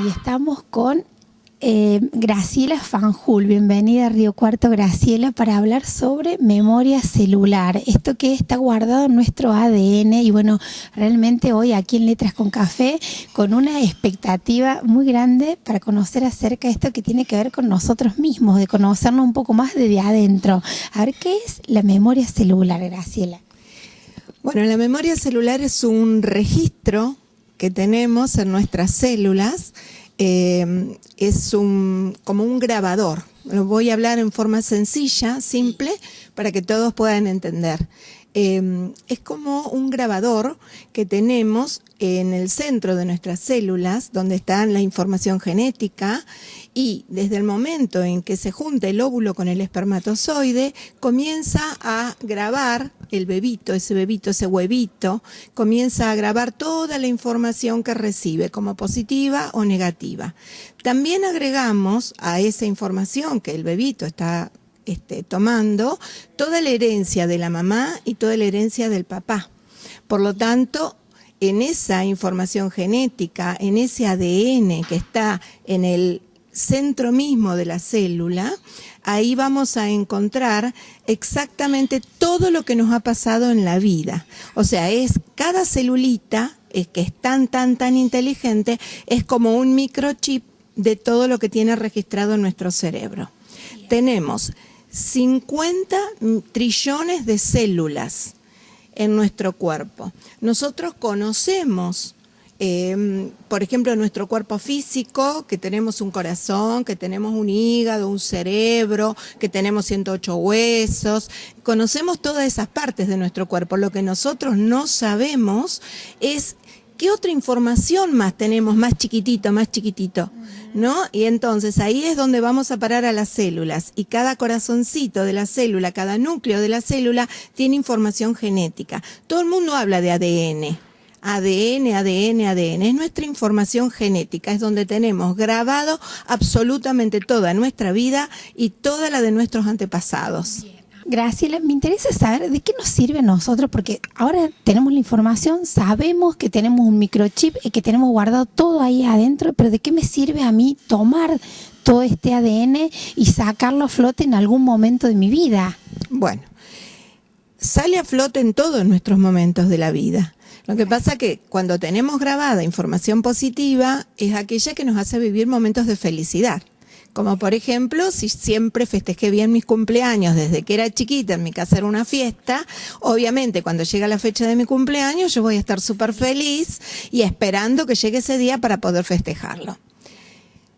y estamos con Graciela Fanjul. Bienvenida a Río Cuarto, Graciela, para hablar sobre memoria celular. Esto que está guardado en nuestro ADN. Y bueno, realmente hoy aquí en Letras con Café, con una expectativa muy grande para conocer acerca de esto que tiene que ver con nosotros mismos, de conocernos un poco más desde adentro. A ver, ¿qué es la memoria celular, Graciela? Bueno, la memoria celular es un registro que tenemos en nuestras células. Es como un grabador. Lo voy a hablar en forma sencilla, simple, para que todos puedan entender. Es como un grabador que tenemos en el centro de nuestras células, donde está la información genética, y desde el momento en que se junta el óvulo con el espermatozoide, comienza a grabar el bebito, ese huevito, comienza a grabar toda la información que recibe, como positiva o negativa. También agregamos a esa información que el bebito está tomando toda la herencia de la mamá y toda la herencia del papá. Por lo tanto, en esa información genética, en ese ADN que está en el centro mismo de la célula, ahí vamos a encontrar exactamente todo lo que nos ha pasado en la vida. O sea, cada celulita, que es tan inteligente, es como un microchip de todo lo que tiene registrado en nuestro cerebro. Tenemos 50 trillones de células en nuestro cuerpo. Nosotros conocemos, por ejemplo, nuestro cuerpo físico, que tenemos un corazón, que tenemos un hígado, un cerebro, que tenemos 108 huesos. Conocemos todas esas partes de nuestro cuerpo. Lo que nosotros no sabemos es qué otra información más tenemos más chiquitito, ¿no? Y entonces ahí es donde vamos a parar a las células, y cada corazoncito de la célula, cada núcleo de la célula tiene información genética. Todo el mundo habla de ADN. ADN, es nuestra información genética, es donde tenemos grabado absolutamente toda nuestra vida y toda la de nuestros antepasados. Graciela, me interesa saber de qué nos sirve a nosotros, porque ahora tenemos la información, sabemos que tenemos un microchip y que tenemos guardado todo ahí adentro, pero ¿de qué me sirve a mí tomar todo este ADN y sacarlo a flote en algún momento de mi vida? Bueno, sale a flote en todos nuestros momentos de la vida. Lo que pasa que cuando tenemos grabada información positiva es aquella que nos hace vivir momentos de felicidad. Como por ejemplo, si siempre festejé bien mis cumpleaños desde que era chiquita, en mi casa era una fiesta, obviamente cuando llega la fecha de mi cumpleaños yo voy a estar súper feliz y esperando que llegue ese día para poder festejarlo.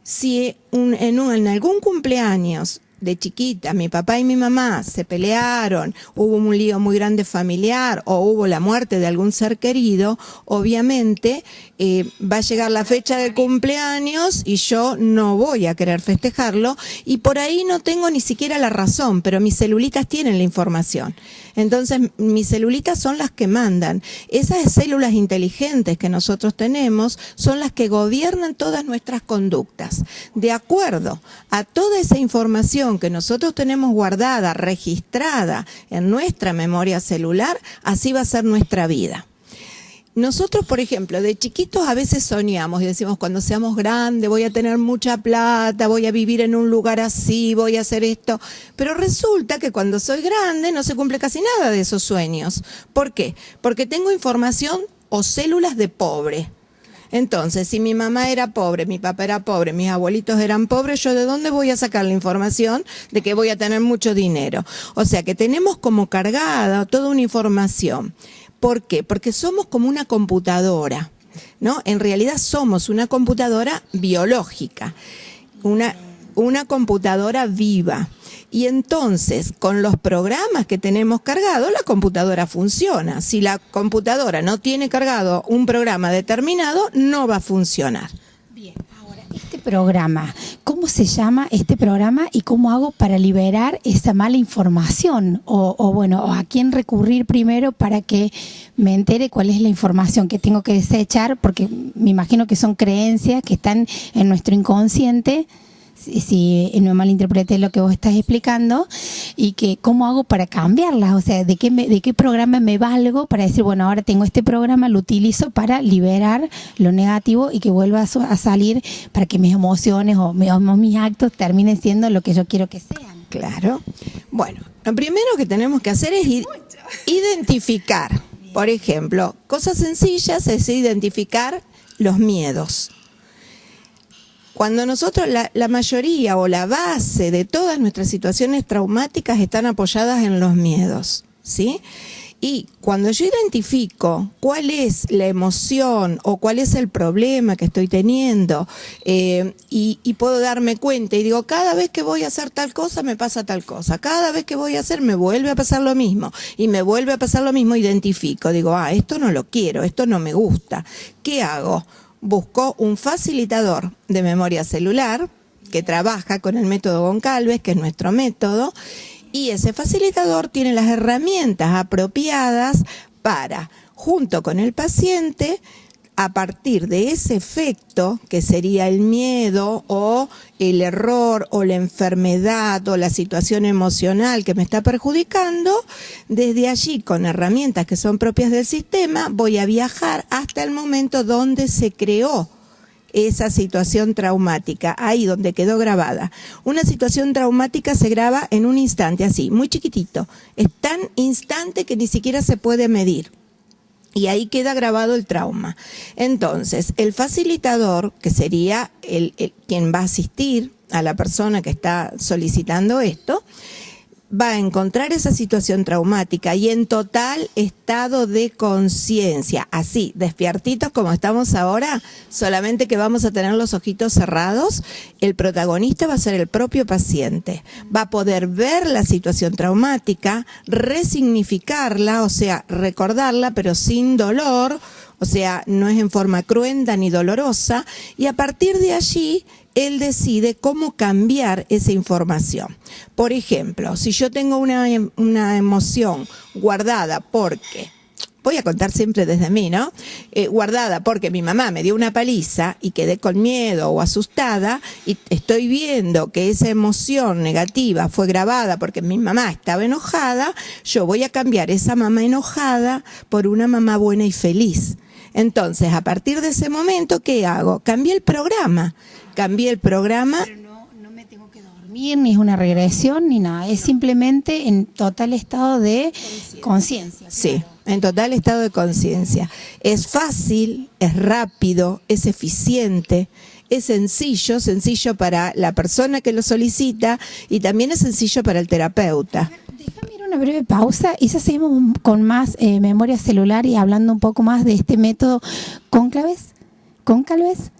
Si en algún cumpleaños de chiquita mi papá y mi mamá se pelearon, hubo un lío muy grande familiar o hubo la muerte de algún ser querido, obviamente va a llegar la fecha del cumpleaños y yo no voy a querer festejarlo, y por ahí no tengo ni siquiera la razón, pero mis celulitas tienen la información. Entonces mis celulitas son las que mandan. Esas células inteligentes que nosotros tenemos son las que gobiernan todas nuestras conductas. De acuerdo a toda esa información que nosotros tenemos guardada, registrada en nuestra memoria celular, así va a ser nuestra vida. Nosotros, por ejemplo, de chiquitos a veces soñamos y decimos, cuando seamos grandes voy a tener mucha plata, voy a vivir en un lugar así, voy a hacer esto. Pero resulta que cuando soy grande no se cumple casi nada de esos sueños. ¿Por qué? Porque tengo información o células de pobre. Entonces, si mi mamá era pobre, mi papá era pobre, mis abuelitos eran pobres, ¿yo de dónde voy a sacar la información de que voy a tener mucho dinero? O sea que tenemos como cargada toda una información. ¿Por qué? Porque somos como una computadora, ¿no? En realidad somos una computadora biológica, una computadora viva. Y entonces, con los programas que tenemos cargados, la computadora funciona. Si la computadora no tiene cargado un programa determinado, no va a funcionar. Bien, ahora, este programa, ¿cómo se llama este programa y cómo hago para liberar esa mala información? O a quién recurrir primero para que me entere cuál es la información que tengo que desechar, porque me imagino que son creencias que están en nuestro inconsciente si no malinterpreté lo que vos estás explicando, y que cómo hago para cambiarlas, o sea, de qué programa me valgo para decir, bueno, ahora tengo este programa, lo utilizo para liberar lo negativo y que vuelva a salir para que mis emociones o mis actos terminen siendo lo que yo quiero que sean. Claro. Bueno, lo primero que tenemos que hacer es identificar, por ejemplo, cosas sencillas es identificar los miedos. Cuando nosotros, la mayoría o la base de todas nuestras situaciones traumáticas están apoyadas en los miedos, ¿sí? Y cuando yo identifico cuál es la emoción o cuál es el problema que estoy teniendo y puedo darme cuenta y digo, cada vez que voy a hacer tal cosa me pasa tal cosa, cada vez que voy a hacer me vuelve a pasar lo mismo y me vuelve a pasar lo mismo, identifico, digo, esto no lo quiero, esto no me gusta, ¿qué hago? Busco un facilitador de memoria celular que trabaja con el método Goncalves, que es nuestro método, y ese facilitador tiene las herramientas apropiadas para, junto con el paciente, a partir de ese efecto, que sería el miedo o el error o la enfermedad o la situación emocional que me está perjudicando, desde allí, con herramientas que son propias del sistema, voy a viajar hasta el momento donde se creó esa situación traumática, ahí donde quedó grabada. Una situación traumática se graba en un instante, así, muy chiquitito. Es tan instante que ni siquiera se puede medir. Y ahí queda grabado el trauma. Entonces, el facilitador, que sería quien va a asistir a la persona que está solicitando esto, va a encontrar esa situación traumática y en total estado de conciencia, así, despiertitos como estamos ahora, solamente que vamos a tener los ojitos cerrados. El protagonista va a ser el propio paciente. Va a poder ver la situación traumática, resignificarla, o sea, recordarla, pero sin dolor, o sea, no es en forma cruenta ni dolorosa, y a partir de allí él decide cómo cambiar esa información. Por ejemplo, si yo tengo una emoción guardada porque, voy a contar siempre desde mí, ¿no? Guardada porque mi mamá me dio una paliza y quedé con miedo o asustada y estoy viendo que esa emoción negativa fue grabada porque mi mamá estaba enojada, yo voy a cambiar esa mamá enojada por una mamá buena y feliz. Entonces, a partir de ese momento, ¿qué hago? Cambié el programa. Pero no me tengo que dormir, ni es una regresión, ni nada. Es simplemente en total estado de conciencia. Sí, claro. En total estado de conciencia. Es fácil, es rápido, es eficiente, es sencillo para la persona que lo solicita y también es sencillo para el terapeuta. Déjame ir a una breve pausa y ya seguimos con más memoria celular y hablando un poco más de este método Goncalves. Goncalves.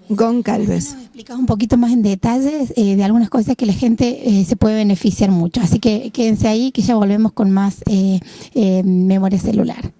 Nos explicas un poquito más en detalles de algunas cosas que la gente se puede beneficiar mucho. Así que quédense ahí que ya volvemos con más memoria celular.